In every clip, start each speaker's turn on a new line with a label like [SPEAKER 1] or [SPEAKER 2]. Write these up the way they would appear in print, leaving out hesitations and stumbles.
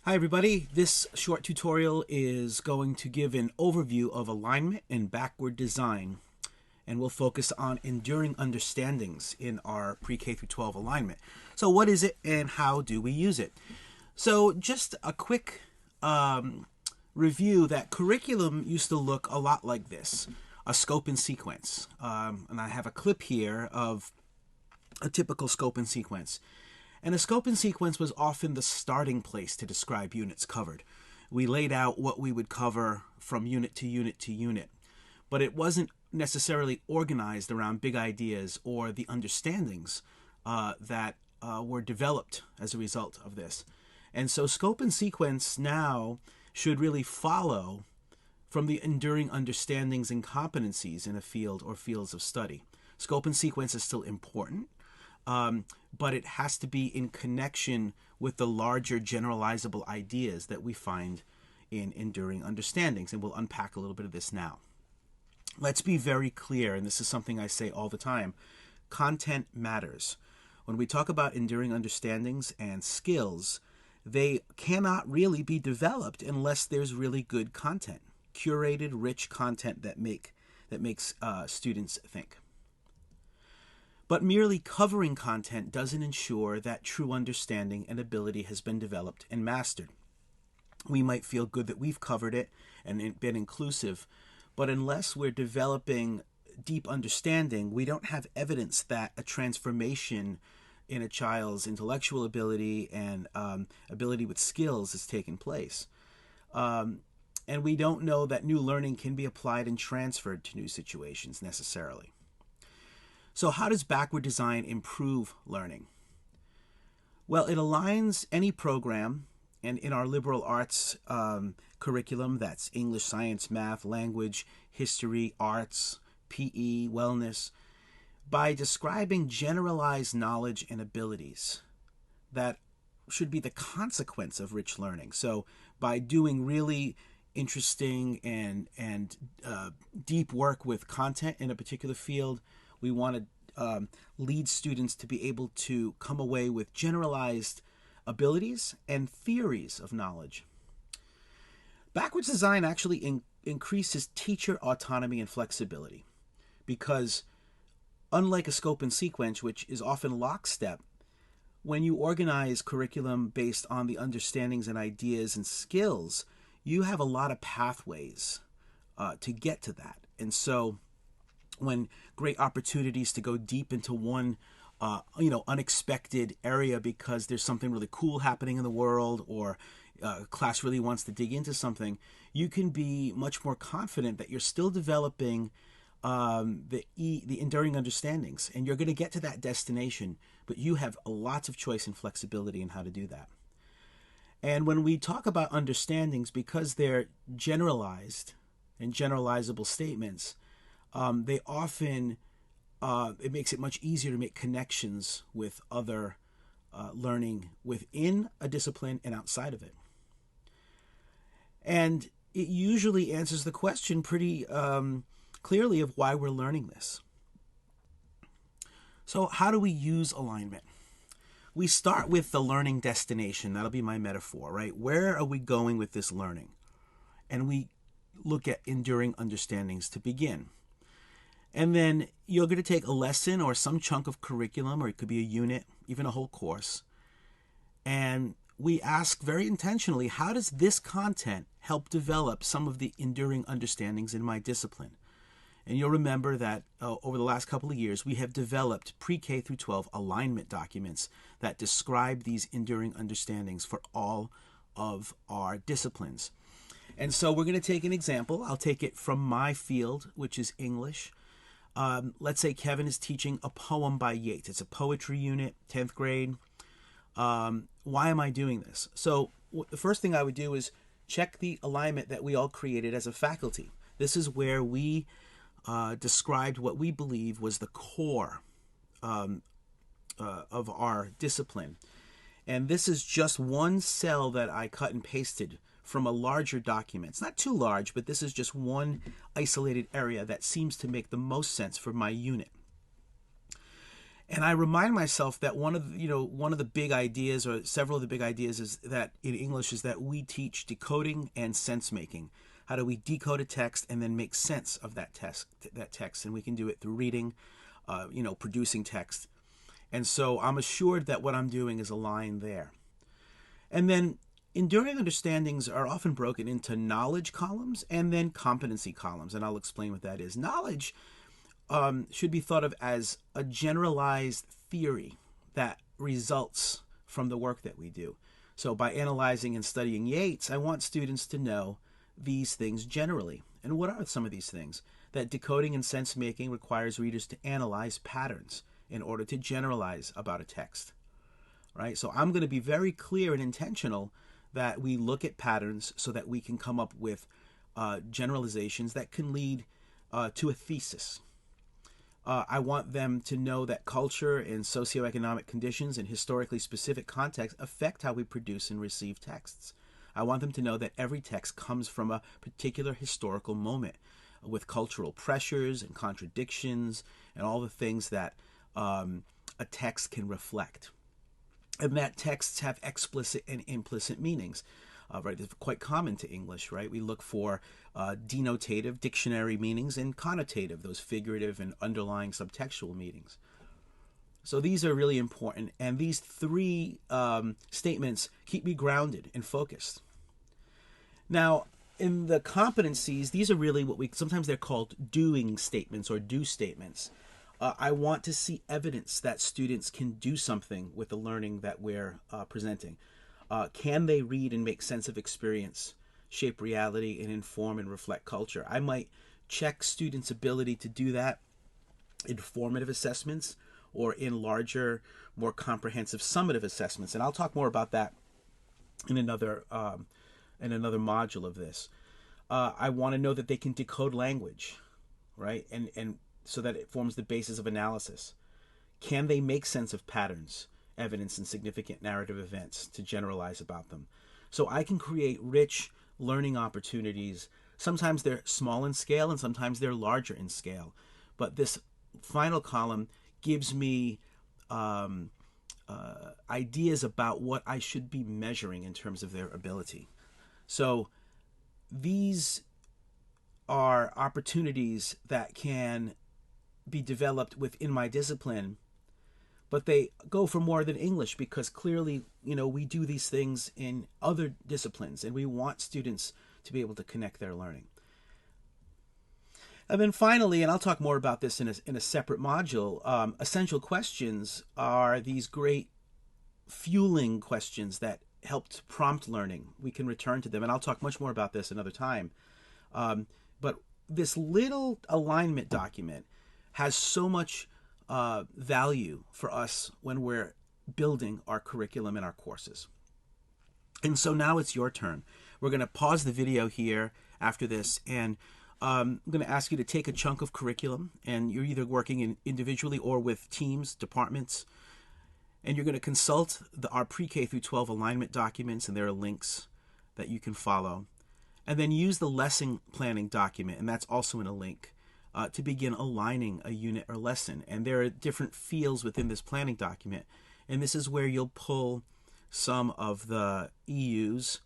[SPEAKER 1] Hi everybody, this short tutorial is going to give an overview of alignment and backward design, and we'll focus on enduring understandings in our pre-K through 12 alignment. So what is it and how do we use it? So just a quick review that curriculum used to look a lot like this, a scope and sequence. And I have a clip here of a typical scope and sequence. And a scope and sequence was often the starting place to describe units covered. We laid out what we would cover from unit to unit to unit, but it wasn't necessarily organized around big ideas or the understandings that were developed as a result of this. And so scope and sequence now should really follow from the enduring understandings and competencies in a field or fields of study. Scope and sequence is still important, but it has to be in connection with the larger generalizable ideas that we find in enduring understandings, and we'll unpack a little bit of this now. Let's be very clear, and this is something I say all the time, content matters. When we talk about enduring understandings and skills, they cannot really be developed unless there's really good content, curated, rich content that makes students think. But merely covering content doesn't ensure that true understanding and ability has been developed and mastered. We might feel good that we've covered it and been inclusive, but unless we're developing deep understanding, we don't have evidence that a transformation in a child's intellectual ability and ability with skills has taken place. And we don't know that new learning can be applied and transferred to new situations necessarily. So how does backward design improve learning? Well, it aligns any program, and in our liberal arts curriculum, that's English, science, math, language, history, arts, PE, wellness, by describing generalized knowledge and abilities that should be the consequence of rich learning. So by doing really interesting and deep work with content in a particular field, we want to lead students to be able to come away with generalized abilities and theories of knowledge. Backwards design actually increases teacher autonomy and flexibility because unlike a scope and sequence, which is often lockstep, when you organize curriculum based on the understandings and ideas and skills, you have a lot of pathways to get to that. And so when great opportunities to go deep into one unexpected area because there's something really cool happening in the world, or a class really wants to dig into something, you can be much more confident that you're still developing the enduring understandings, and you're going to get to that destination, but you have lots of choice and flexibility in how to do that. And when we talk about understandings, because they're generalized and generalizable statements, they often, it makes it much easier to make connections with other learning within a discipline and outside of it. And it usually answers the question pretty clearly of why we're learning this. So how do we use alignment? We start with the learning destination. That'll be my metaphor, right? Where are we going with this learning? And we look at enduring understandings to begin. And then you're going to take a lesson or some chunk of curriculum, or it could be a unit, even a whole course. And we ask very intentionally, how does this content help develop some of the enduring understandings in my discipline? And you'll remember that over the last couple of years, we have developed pre-K through 12 alignment documents that describe these enduring understandings for all of our disciplines. And so we're going to take an example. I'll take it from my field, which is English. Let's say Kevin is teaching a poem by Yeats. It's a poetry unit, 10th grade. Why am I doing this? So the first thing I would do is check the alignment that we all created as a faculty. This is where we described what we believe was the core of our discipline. And this is just one cell that I cut and pasted from a larger document. It's not too large, but this is just one isolated area that seems to make the most sense for my unit. And I remind myself that one of the big ideas, or several of the big ideas, is that in English is that we teach decoding and sense making. How do we decode a text and then make sense of that text? And we can do it through reading, producing text. And so I'm assured that what I'm doing is aligned there. And then enduring understandings are often broken into knowledge columns and then competency columns. And I'll explain what that is. Knowledge should be thought of as a generalized theory that results from the work that we do. So by analyzing and studying Yeats, I want students to know these things generally. And what are some of these things? That decoding and sense making requires readers to analyze patterns in order to generalize about a text. Right? So I'm going to be very clear and intentional that we look at patterns so that we can come up with generalizations that can lead to a thesis. I want them to know that culture and socioeconomic conditions and historically specific contexts affect how we produce and receive texts. I want them to know that every text comes from a particular historical moment with cultural pressures and contradictions and all the things that a text can reflect. And that texts have explicit and implicit meanings. Right, it's quite common to English, right? We look for denotative, dictionary meanings, and connotative, those figurative and underlying subtextual meanings. So these are really important, and these three statements keep me grounded and focused. Now, in the competencies, these are really sometimes they're called doing statements or do statements. I want to see evidence that students can do something with the learning that we're presenting. Can they read and make sense of experience, shape reality, and inform and reflect culture? I might check students' ability to do that in formative assessments or in larger, more comprehensive summative assessments. And I'll talk more about that in another module of this. I want to know that they can decode language, right? And so that it forms the basis of analysis. Can they make sense of patterns, evidence, and significant narrative events to generalize about them? So I can create rich learning opportunities. Sometimes they're small in scale and sometimes they're larger in scale. But this final column gives me ideas about what I should be measuring in terms of their ability. So these are opportunities that can be developed within my discipline, but they go for more than English because clearly, we do these things in other disciplines and we want students to be able to connect their learning. And then finally, and I'll talk more about this in a separate module, essential questions are these great fueling questions that help to prompt learning. We can return to them, and I'll talk much more about this another time. But this little alignment document has so much value for us when we're building our curriculum and our courses. And so now it's your turn. We're going to pause the video here after this, and I'm going to ask you to take a chunk of curriculum, and you're either working individually or with teams, departments, and you're going to consult our pre-K through 12 alignment documents, and there are links that you can follow. And then use the lesson planning document, and that's also in a link, to begin aligning a unit or lesson. And there are different fields within this planning document. And this is where you'll pull some of the EUs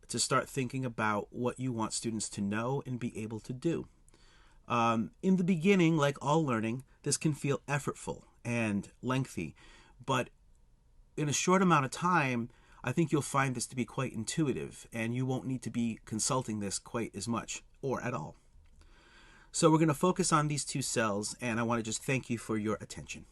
[SPEAKER 1] to start thinking about what you want students to know and be able to do. In the beginning, like all learning, this can feel effortful and lengthy. But in a short amount of time, I think you'll find this to be quite intuitive, and you won't need to be consulting this quite as much or at all. So we're going to focus on these two cells, and I want to just thank you for your attention.